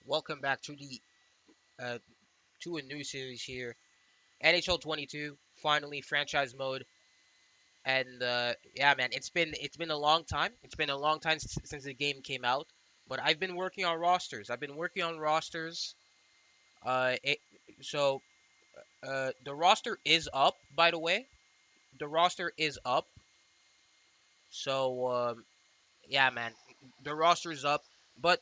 Welcome back to the to a new series here, NHL 22. Finally, franchise mode, and yeah, man, it's been a long time. It's been a long time since the game came out, but I've been working on rosters. I've been working on rosters. Uh, it, so the roster is up, by the way. The roster is up. So yeah, man, the roster is up. But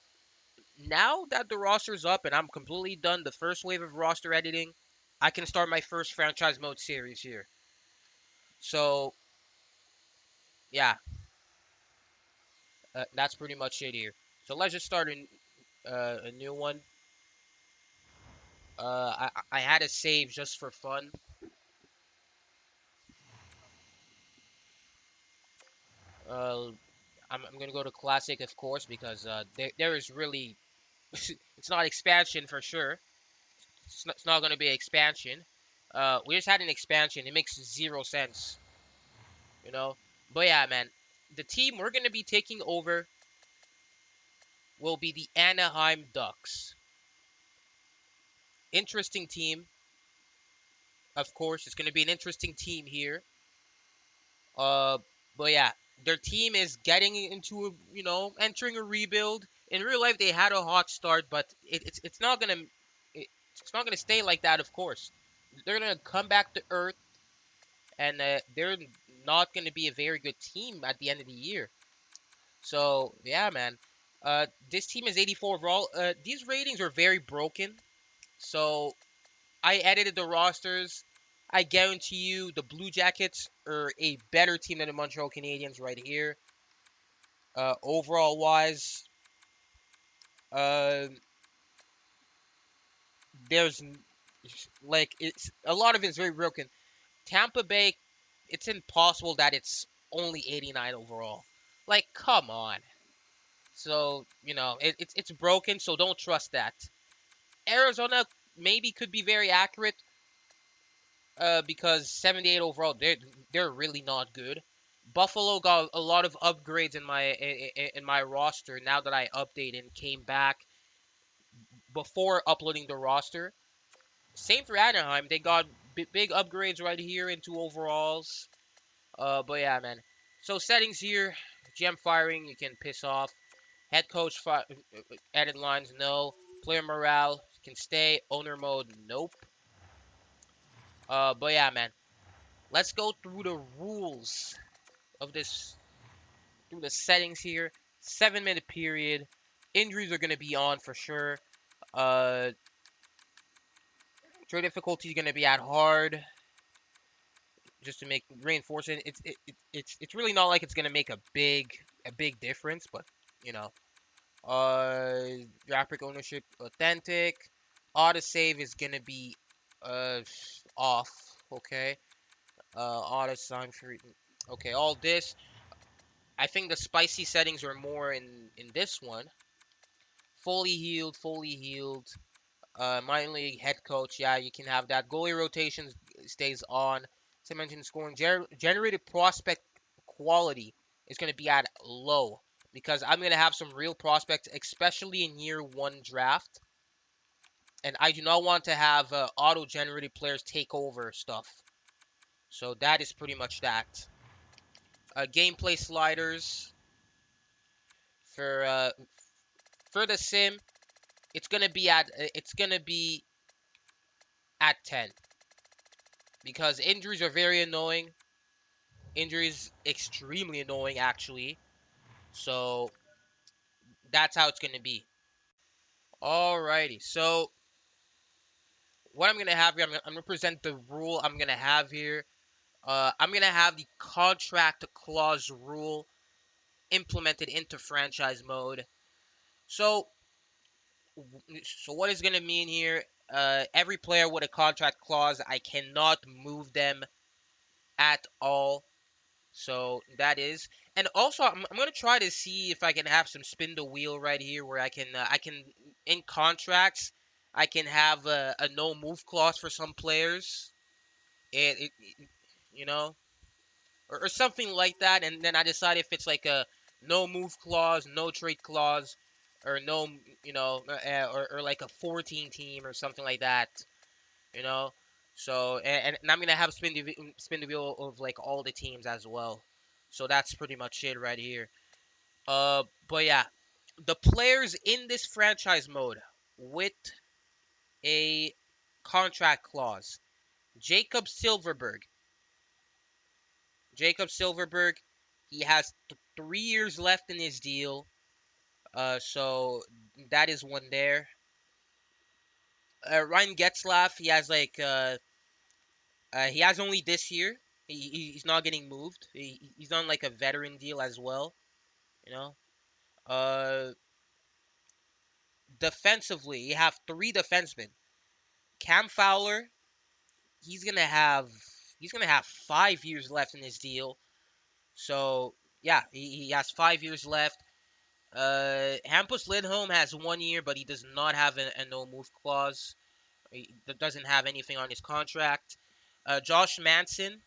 now that the roster's up and I'm completely done the first wave of roster editing, I can start my first franchise mode series here. So yeah, that's pretty much it here. So let's just start a new one. I had a save just for fun. Uh, I'm gonna go to classic, of course, because there is really it's not expansion for sure. It's not gonna be expansion. We just had an expansion. It makes zero sense, you know. But yeah, man, the team we're gonna be taking over will be the Anaheim Ducks. Interesting team, of course. It's gonna be an interesting team here. Uh, but yeah, their team is getting into entering a rebuild. In real life, they had a hot start, but it's not gonna stay like that. Of course, they're gonna come back to earth, and they're not gonna be a very good team at the end of the year. So yeah, man. This team is 84 overall. These ratings are very broken. So I edited the rosters. I guarantee you the Blue Jackets are a better team than the Montreal Canadiens right here. Overall wise, uh, there's it's a lot of it is very broken. Tampa Bay, it's impossible that it's only 89 overall. Like, come on. So it's broken. So don't trust that. Arizona maybe could be very accurate. Because 78 overall, they're really not good. Buffalo got a lot of upgrades in my roster now that I updated and came back before uploading the roster. Same for Anaheim, they got big upgrades right here into overalls. But yeah, man. So settings here, GM firing, you can piss off. Head coach edit lines, no. Player morale can stay. Owner mode, nope. But yeah, man. Let's go through the rules of this through the settings here. 7 minute period. Injuries are gonna be on for sure. Uh, Trade difficulty is gonna be at hard, just to make reinforce it. It's really not like it's gonna make a big difference, but you know. Graphic ownership authentic. Auto save is gonna be uh off. Okay. Auto sign for okay. All this. I think the spicy settings are more in this one. Fully healed, fully healed. Minor league head coach, yeah, you can have that. Goalie rotation stays on. As I mentioned, scoring generated prospect quality is going to be at low because I'm going to have some real prospects, especially in year one draft, and I do not want to have auto-generated players take over stuff. So that is pretty much that. Gameplay sliders for uh, for the sim, it's gonna be at 10 because injuries are very annoying. Injuries extremely annoying actually. So that's how it's gonna be. Alrighty. So what I'm gonna have here, I'm gonna present the rule I'm gonna have here. I'm gonna have the contract clause rule implemented into franchise mode. So so what is gonna mean here? Every player with a contract clause, I cannot move them at all. So that is, and also I'm gonna try to see if I can have some spin the wheel right here, where I can in contracts I can have a no move clause for some players, it you know, or something like that, and then I decide if it's like a no move clause, no trade clause, or no, or like a 14 team or something like that, you know. So and I'm gonna have spin the wheel of like all the teams as well. So that's pretty much it right here. But yeah, the players in this franchise mode with a contract clause. Jacob Silverberg. Jacob Silverberg, he has 3 years left in his deal. So that is one there. Ryan Getzlaff, he has only this year. He's not getting moved. He's on like a veteran deal as well. You know. Uh, Defensively, you have three defensemen. Cam Fowler, he's gonna have he's gonna have 5 years left in his deal. So yeah, he has 5 years left. Hampus Lindholm has 1 year, but he does not have a no move clause. He doesn't have anything on his contract. Josh Manson,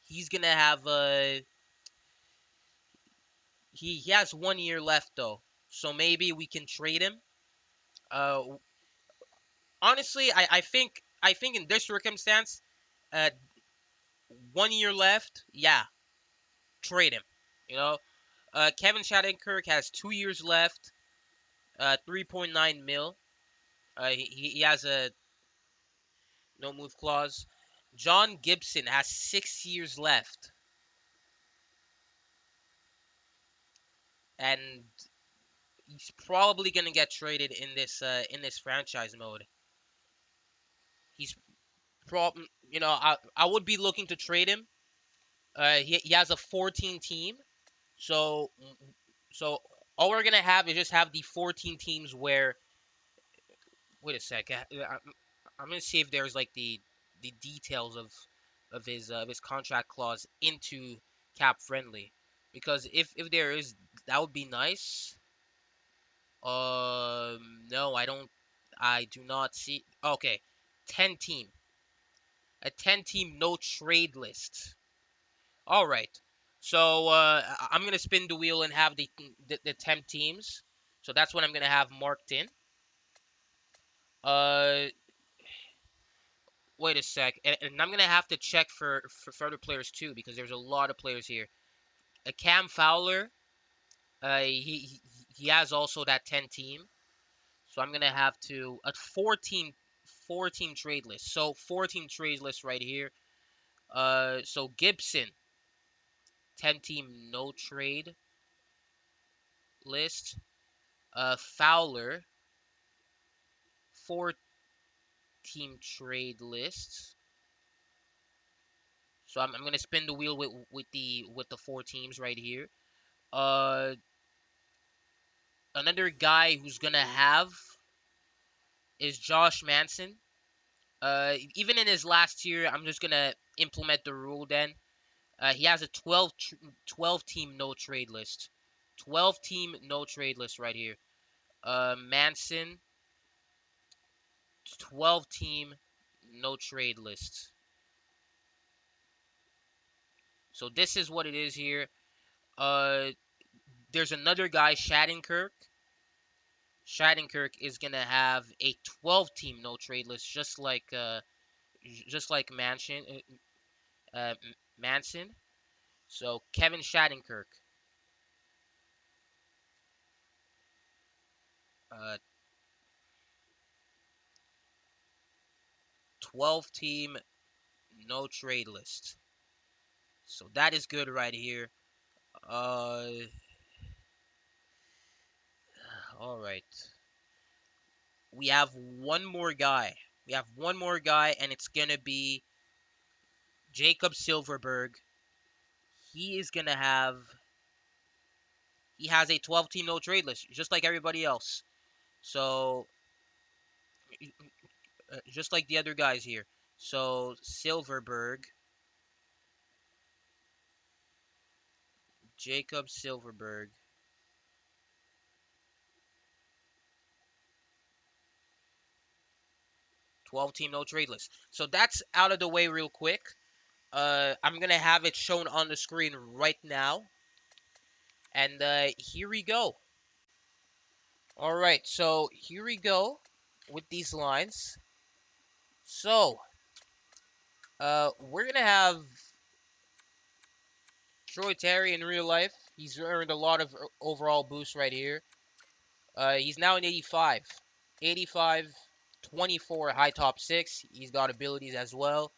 he's gonna have he has 1 year left though, so maybe we can trade him. Uh, Honestly, I think in this circumstance, uh, 1 year left, yeah, trade him. You know, Kevin Shattenkirk has 2 years left, 3.9 mil. He has a no move clause. John Gibson has 6 years left, and he's probably gonna get traded in this franchise mode. He's prob I would be looking to trade him. He has a 14 team, so so all we're gonna have is just have the 14 teams where. Wait a sec. I'm gonna see if there's like the details of his contract clause into cap friendly, because if there is, that would be nice. No, I don't. I do not see. Okay, 10 team, a 10 team no trade list. All right. So I'm gonna spin the wheel and have the 10 teams. So that's what I'm gonna have marked in. Uh, Wait a sec, and I'm gonna have to check for further players too, because there's a lot of players here. A Cam Fowler, he has also that 10 team, so I'm gonna have to a 14 trade list. So 14 trade list right here. So Gibson, 10 team no trade list. Fowler, 4 team trade list. So I'm gonna spin the wheel with the 4 teams right here. Uh, Another guy who's gonna have is Josh Manson. Even in his last year, I'm just gonna implement the rule then. He has a 12 team no trade list. 12 team no trade list right here. Manson, 12 team no trade list. So this is what it is here. Uh, there's another guy, Shattenkirk. Shattenkirk is gonna have a 12 team no trade list, just like Manson. So Kevin Shattenkirk, 12 team no trade list. So that is good right here. Uh, all right. We have one more guy. We have one more guy, and it's gonna be Jacob Silverberg. He is gonna have. He has a 12 team no trade list, just like everybody else. So, just like the other guys here. So Silverberg, Jacob Silverberg, 12 team no trade list. So that's out of the way real quick. I'm gonna have it shown on the screen right now, and here we go. All right, so here we go with these lines. So, we're gonna have Troy Terry in real life. He's earned a lot of overall boost right here. He's now an 85. 85, 24 high top 6. He's got abilities as well.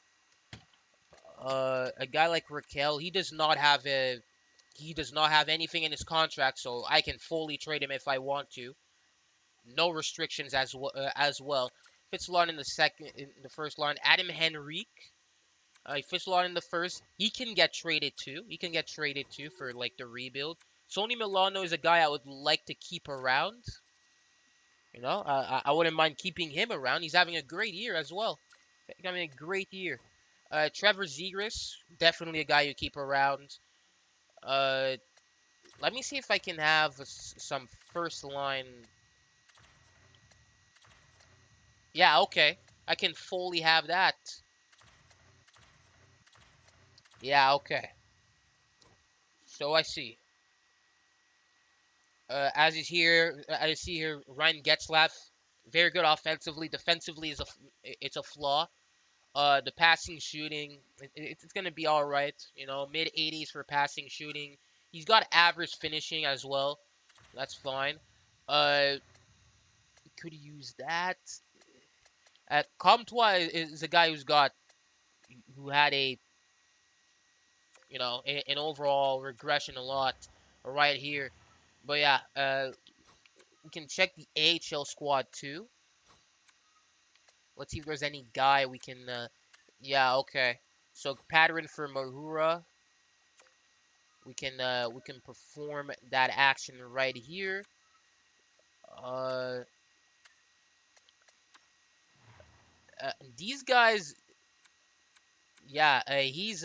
A guy like Raquel, he does not have anything in his contract, so I can fully trade him if I want to. No restrictions as well. Fits a lot in the first line. Adam Henrique, he fits a lot in the first. He can get traded too. He can get traded too for like the rebuild. Tony Milano is a guy I would like to keep around. You know, I wouldn't mind keeping him around. He's having a great year as well. He's having a great year. Trevor Zegras, definitely a guy you keep around. Uh, Let me see if I can have some first line. Yeah, okay. I can fully have that. Yeah, okay. So I see. As you see here, Ryan Getzlaff, very good offensively. Defensively it's a flaw. The passing shooting, it's gonna be all right. You know, mid 80s for passing shooting. He's got average finishing as well. That's fine. Uh, could use that. Comtois is a guy who had an overall regression a lot right here. But yeah, we can check the AHL squad too. Let's see if there's any guy we can. Yeah, okay. So pattern for Mahura, we can perform that action right here. Uh, uh these guys, yeah, he's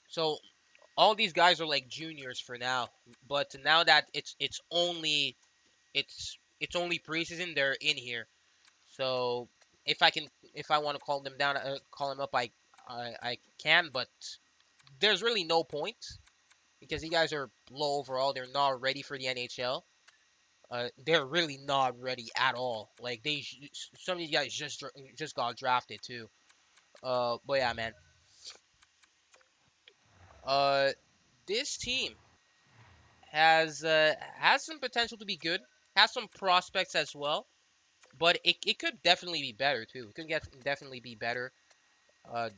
so all these guys are like juniors for now, but now that it's only preseason, they're in here. So if I want to call them down, call them up, I can, but there's really no point because you guys are low overall. They're not ready for the NHL. They're really not ready at all. Like some of these guys just got drafted too. But yeah, man. Uh, this team has some potential to be good. Has some prospects as well, but it could definitely be better too. It could definitely be better. Uh,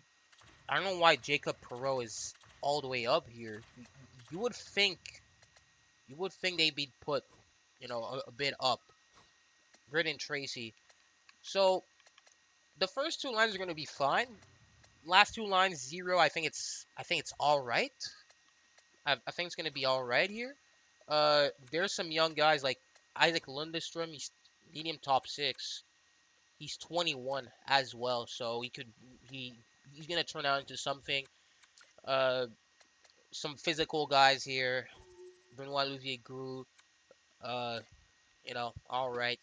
I don't know why Jacob Perreault is all the way up here. You would think they'd be put, a bit up. Britton Tracy. So the first two lines are going to be fine. Last two lines, zero. I think it's all right. I think it's going to be all right here. There's some young guys like Isaac Lundestrom. He's medium top 6. He's 21 as well, so he's going to turn out into something. Uh, some physical guys here. Benoit Louvier Gru, uh, all right.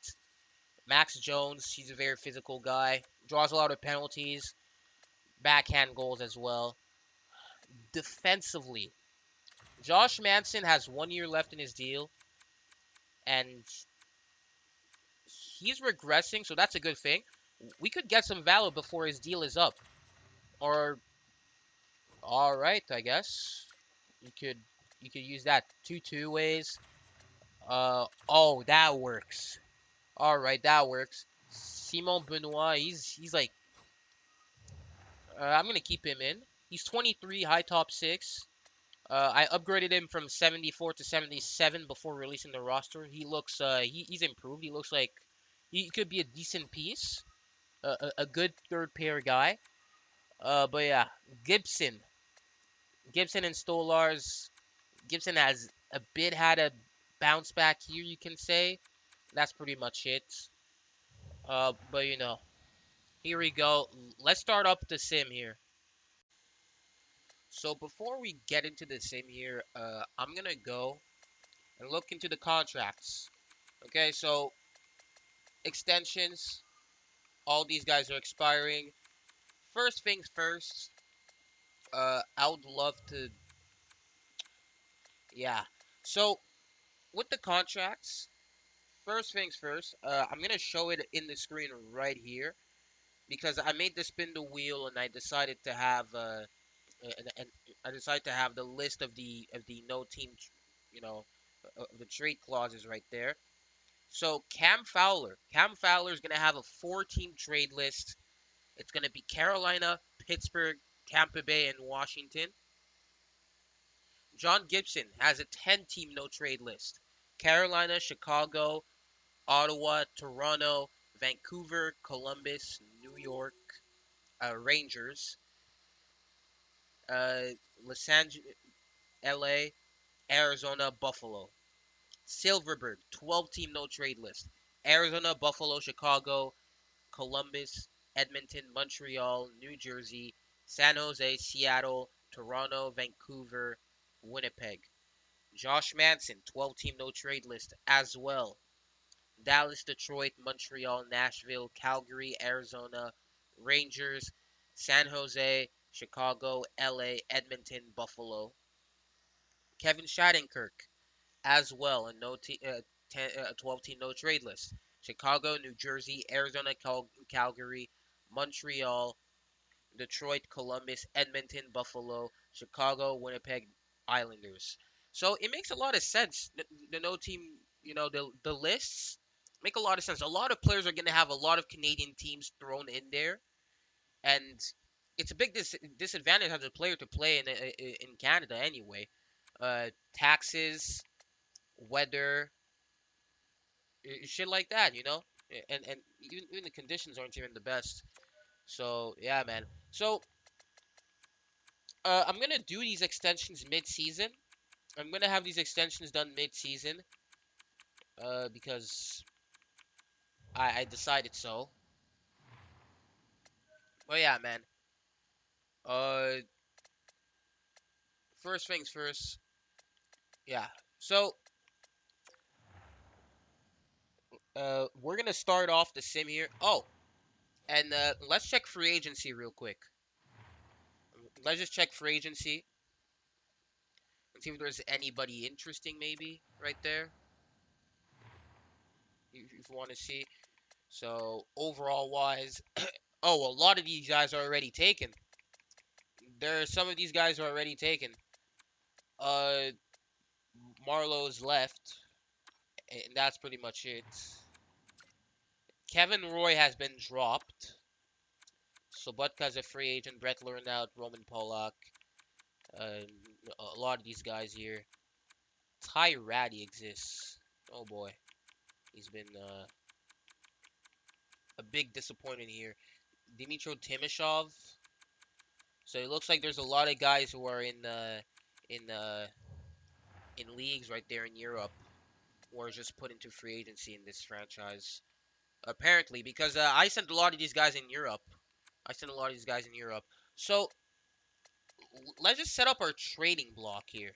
Max Jones, he's a very physical guy. Draws a lot of penalties, backhand goals as well. Defensively, Josh Manson has 1 year left in his deal, and he's regressing, so that's a good thing. We could get some value before his deal is up. Or, all right, I guess you could use that two ways. Oh, that works. All right, that works. Simon Benoit, he's like, I'm gonna keep him in. He's 23, high top 6. I upgraded him from 74 to 77 before releasing the roster. He looks, he's improved. He looks like he could be a decent piece, a good third pair guy. But yeah, Gibson, Gibson and Stolars. Gibson has a bit had a bounce back here, you can say. That's pretty much it. But here we go. Let's start up the sim here. So before we get into the sim here, I'm gonna go and look into the contracts. Okay, so extensions, all these guys are expiring. First things first, I would love to, yeah. So with the contracts, first things first, I'm gonna show it in the screen right here because I made the spin the wheel and I decided to have and I decided to have the list of the no team, you know, of the trade clauses right there. So Cam Fowler is gonna have a four-team trade list. It's gonna be Carolina, Pittsburgh, Tampa Bay, and Washington. John Gibson has a 10-team no trade list. Carolina, Chicago, Ottawa, Toronto, Vancouver, Columbus, New York, Rangers, uh, Los Angeles, LA, Arizona, Buffalo. Silverberg, 12-team no trade list. Arizona, Buffalo, Chicago, Columbus, Edmonton, Montreal, New Jersey, San Jose, Seattle, Toronto, Vancouver, Winnipeg. Josh Manson, 12-team no trade list as well. Dallas, Detroit, Montreal, Nashville, Calgary, Arizona, Rangers, San Jose, Chicago, LA, Edmonton, Buffalo. Kevin Shattenkirk as well, a 12-team no trade list. Chicago, New Jersey, Arizona, Calgary, Montreal, Detroit, Columbus, Edmonton, Buffalo, Chicago, Winnipeg, Islanders. So it makes a lot of sense. The no team, the lists make a lot of sense. A lot of players are going to have a lot of Canadian teams thrown in there, and it's a big disadvantage as a player to play in Canada anyway. Taxes, weather, shit like that, and even the conditions aren't even the best. So yeah, man. So I'm gonna do these extensions mid-season. I'm gonna have these extensions done mid-season, because I decided so. But yeah, man. Uh, first things first. Yeah. So we're gonna start off the sim here. Oh, and let's check free agency real quick. Let's just check free agency and see if there's anybody interesting, maybe right there. If you want to see. So overall wise, oh, a lot of these guys are already taken. There are some of these guys are already taken. Uh, Marlowe's left, and that's pretty much it. Kevin Roy has been dropped. Sobotka's a free agent. Brett Lernout, Roman Polak, uh, a lot of these guys here. Ty Ratty exists. Oh boy, he's been a big disappointment here. Dimitro Timashov. So it looks like there's a lot of guys who are in in leagues right there in Europe who are just put into free agency in this franchise. Apparently, because I sent a lot of these guys in Europe. I sent a lot of these guys in Europe. So let's just set up our trading block here.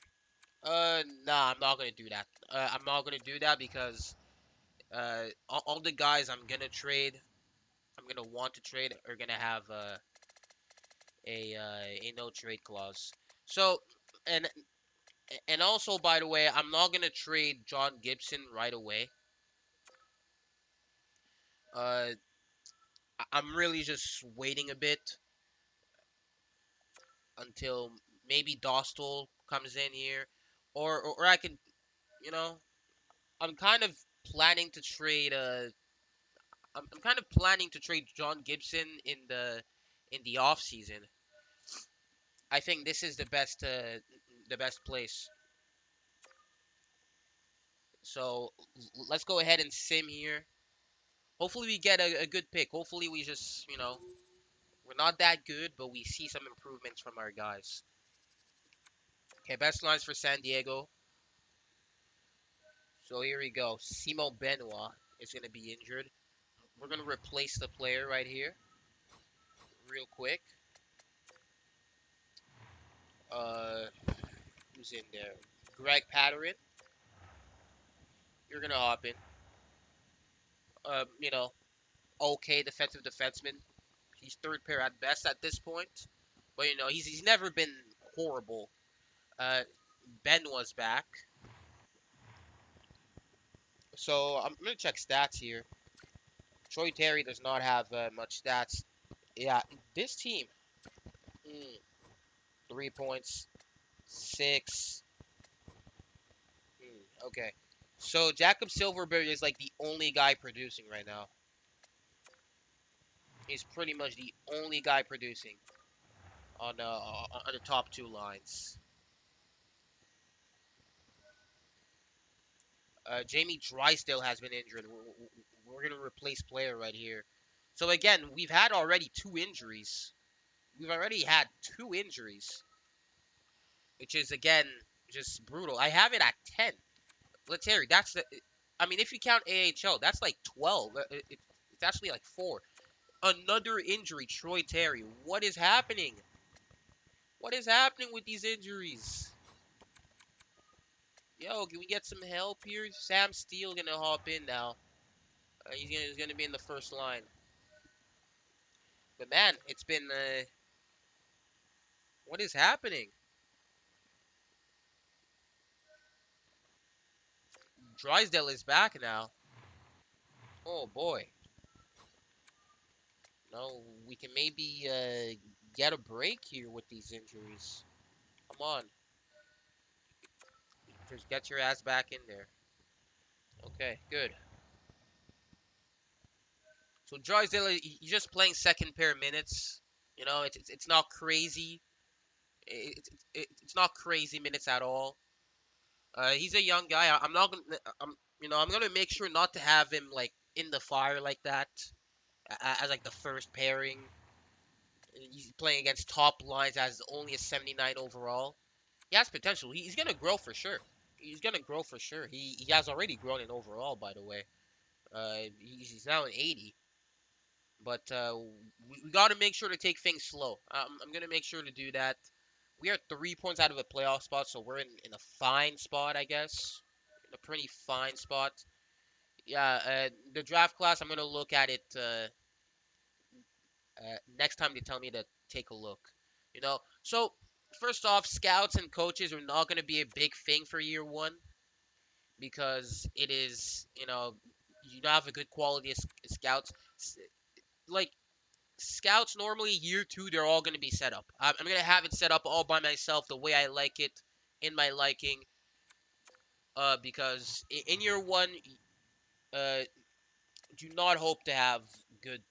Nah, I'm not gonna do that. I'm not gonna do that because all the guys I'm gonna trade, I'm gonna want to trade, are gonna have a no trade clause. So, and and also, by the way, I'm not gonna trade John Gibson right away. Uh, I'm really just waiting a bit until maybe Dostal comes in here, or I can, you know, I'm kind of planning to trade. I'm kind of planning to trade John Gibson in the off season. I think this is the best place. So let's go ahead and sim here. Hopefully we get a good pick. Hopefully we just, we're not that good, but we see some improvements from our guys. Okay, best lines for San Diego. So here we go. Simo Benoit is going to be injured. We're going to replace the player right here, real quick. Uh, who's in there? Greg Patterin. You're going to hop in. You know, okay defensive defenseman. He's third pair at best at this point. But, he's never been horrible. Uh, Benoit's back. So I'm gonna check stats here. Troy Terry does not have much stats. Yeah, this team, mm, 3 points, six. Okay. So Jacob Silverberg is like the only guy producing right now. He's pretty much the only guy producing on the top two lines. Jamie Drysdale has been injured. We're gonna replace player right here. So again, we've had already two injuries. We've already had two injuries, which is again just brutal. I have it at 10. Let's hear it. That's the. I mean, if you count AHL, that's like 12. It's actually like 4. Another injury, Troy Terry. What is happening? What is happening with these injuries? Yo, can we get some help here? Sam Steele gonna hop in now. He's gonna be in the first line. But man, it's been what is happening? Drysdale is back now. Oh boy. No, we can maybe get a break here with these injuries. Come on, just get your ass back in there. Okay, good. So Drysdale, he's just playing second pair minutes. You know, it's not crazy. It's not crazy minutes at all. He's a young guy. I'm not gonna. I'm gonna make sure not to have him like in the fire like that as like the first pairing. He's playing against top lines as only a 79 overall. He has potential. He's gonna grow for sure. He's gonna grow for sure. He has already grown in overall, by the way. He's now an 80. But we got to make sure to take things slow. I'm gonna make sure to do that. We are 3 points out of a playoff spot, so we're in a fine spot, I guess. In a pretty fine spot. Yeah, the draft class, I'm gonna look at it next time they tell me to take a look. So first off, scouts and coaches are not gonna be a big thing for year one because it is, you don't have a good quality of scouts. Like scouts normally year two, they're all gonna be set up. I'm gonna have it set up all by myself the way I like it, in my liking. Because in year one, uh, do not hope to have good,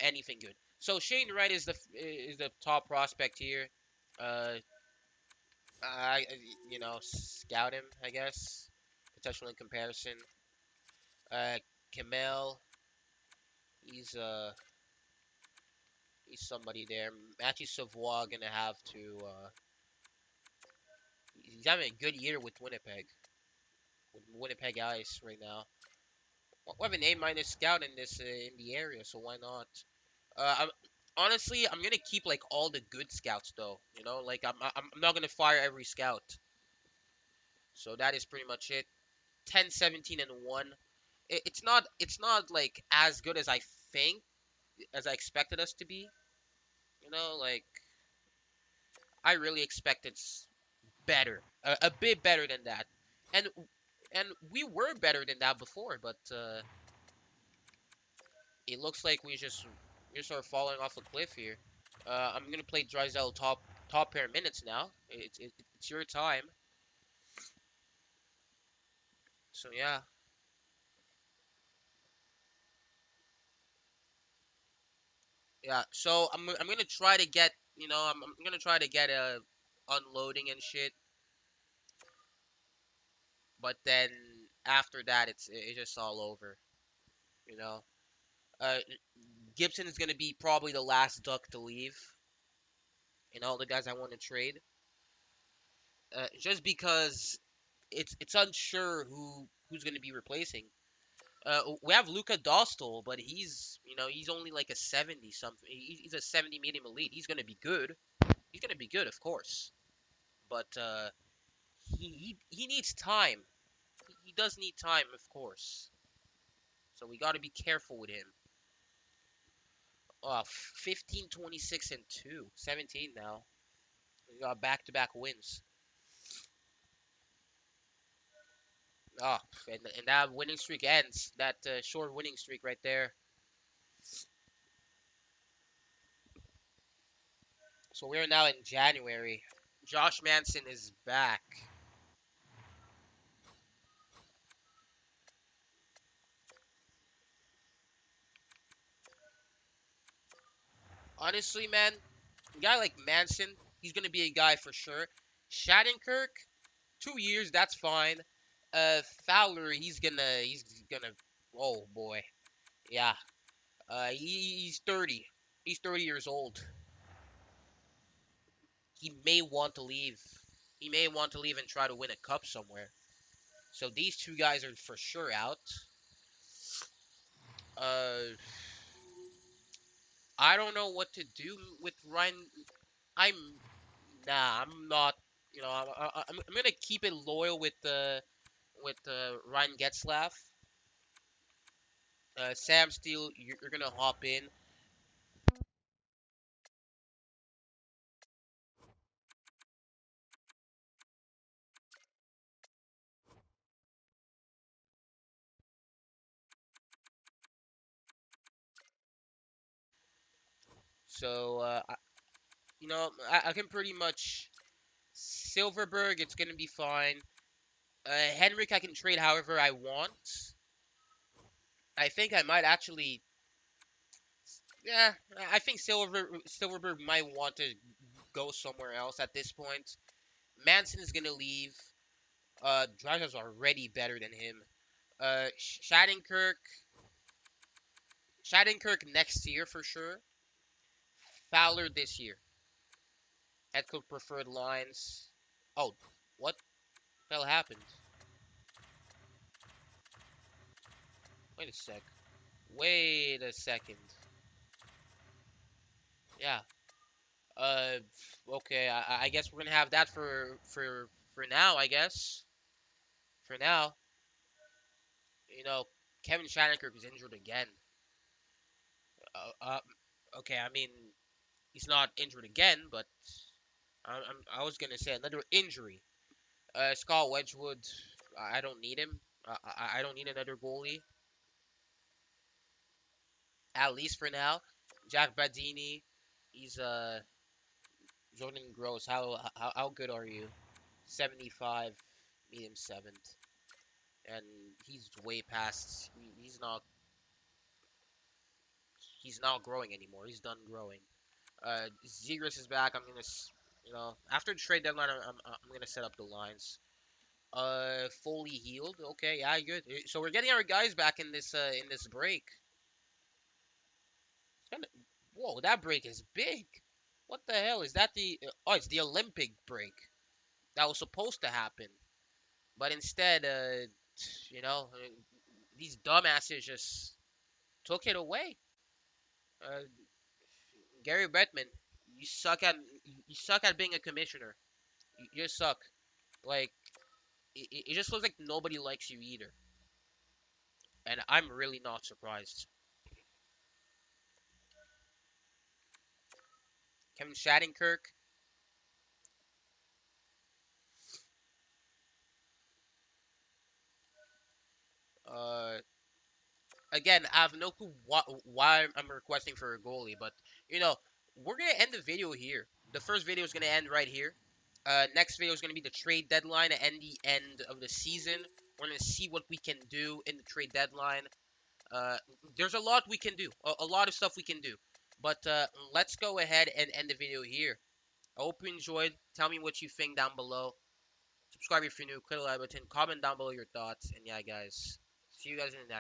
anything good. So Shane Wright is the top prospect here. Uh, scout him, I guess. Potential in comparison. Kamel, he's uh he's somebody there. Matthew Savoie gonna have to. He's having a good year with Winnipeg Ice right now. We have an A- scout in this in the area, so why not? I'm, honestly, I'm gonna keep like all the good scouts though. Like I'm not gonna fire every scout. So that is pretty much it. 10, 17, and 1. It's not like as good as I think as I expected us to be. Like I really expected better, a bit better than that, and we were better than that before, but it looks like we just are falling off a cliff here. I'm gonna play Drysdale top pair minutes now. It's your time. So yeah, yeah. So I'm gonna try to get I'm gonna try to get a unloading and shit, but then after that it's just all over. You know. Uh, Gibson is gonna be probably the last duck to leave. All the guys I want to trade. Just because it's unsure who's going to be replacing. We have Luka Dostal, but he's only like a 70 something. He's a 70 medium elite. He's going to be good. He's going to be good, of course. But he needs time. He does need time, of course. So we got to be careful with him. 15, 26, and 2. 17 now. We got back-to-back wins. Oh, and that winning streak ends. That short winning streak right there. So we are now in January. Josh Manson is back. Honestly, man, a guy like Manson, he's gonna be a guy for sure. Shattenkirk, 2 years, that's fine. Fowler, he's gonna. Oh boy, yeah. He's 30. He's 30 years old. He may want to leave. He may want to leave and try to win a cup somewhere. So these two guys are for sure out. Uh, I don't know what to do with Ryan. I'm I'm not. I'm gonna keep it loyal with Ryan Getzlaff. Sam Steele, you're gonna hop in. So I can pretty much Silverberg. It's gonna be fine. Henrik, I can trade however I want. I think I might actually. Yeah, I think Silverberg might want to go somewhere else at this point. Manson is gonna leave. Draja's already better than him. Shattenkirk, Shattenkirk next year for sure. Fowler this year. Echo preferred lines. Oh, what the hell happened? Wait a sec. Wait a second. Yeah. Uh, okay. I guess we're gonna have that for now. I guess for now. Kevin Shattenkirk is injured again. Uh, uh, okay. I mean, he's not injured again, but I was gonna say another injury. Scott Wedgwood. I don't need him. I don't need another goalie. At least for now. Jack Badini. He's Jordan Gross. How good are you? 75, medium seventh, and he's way past. He's not growing anymore. He's done growing. Zegras is back. I'm gonna after the trade deadline, I'm gonna set up the lines. Fully healed. Okay, yeah, good. So we're getting our guys back in this break. It's kinda, whoa, that break is big. What the hell is that? Oh, it's the Olympic break that was supposed to happen, but instead, you know, uh, these dumbasses just took it away. Uh, Gary Bettman, you suck at you suck at being a commissioner. You just suck. Like it just looks like nobody likes you either, and I'm really not surprised. Kevin Shattenkirk, uh, again, I have no clue why I'm requesting for a goalie, but you know, we're gonna end the video here. The first video is gonna end right here. Next video is gonna be the trade deadline and the end of the season. We're gonna see what we can do in the trade deadline. Uh, there's a lot we can do, a lot of stuff we can do. But let's go ahead and end the video here. I hope you enjoyed. Tell me what you think down below. Subscribe if you're new. Click the like button. Comment down below your thoughts. And yeah, guys, see you guys in the next.